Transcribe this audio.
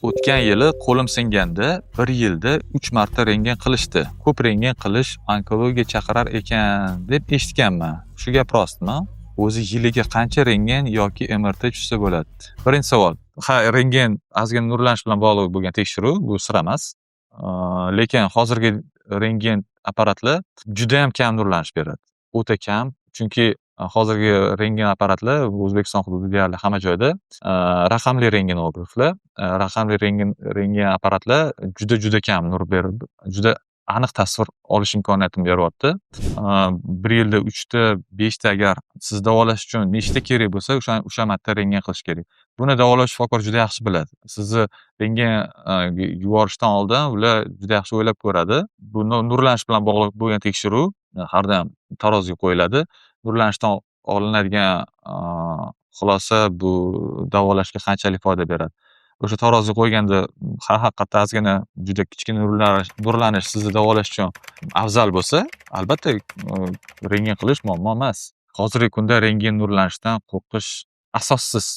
O'tgan yili qo'lim singanda 1 yilda 3 marta rentgen qilishdi. Ko'p rentgen qilish onkologiyaga chaqirar ekan deb eshitganman. Shu gap rostmi? O'zi yiliga qancha rentgen yoki MRT tushsa bo'ladi? Birinchi savol. Rentgen ozgina nurlanish bilan bog'liq bo'lgan tekshiruv, bu sir emas. Lekin hozirgi rentgen apparatlar juda ham kam nurlanish beradi. O'ta kam, chunki hozirgi rentgen apparatlar O'zbekiston hududida deyarli hamma joyda raqamli rentgenograflar, raqamli rentgen apparatlar juda kam nur berib, juda aniq tasvir olish imkoniyatini beryapti. 1 yilda 3 ta, 5 ta agar siz davolash uchun nechta kerak bo'lsa, o'sha marta rentgen qilish kerak. Buni davolash shifokor juda yaxshi biladi. Sizni rentgen yuborishdan oldin ular juda yaxshi o'ylab ko'radi. Bu nurlanish bilan bog'liq bo'lgan tekshiruv har doim taroziga qo'yiladi. Nurlanishdan olinadigan xulosa bu davolashga qanchalik foyda beradi. O'sha taroziga qo'yganda haqiqatda ozgina juda kichkina nurlanish sizni davolash uchun afzal bo'lsa, albatta rentgen qilish muammo emas. Hozirgi kunda rentgen nurlanishdan qo'rqish asossiz.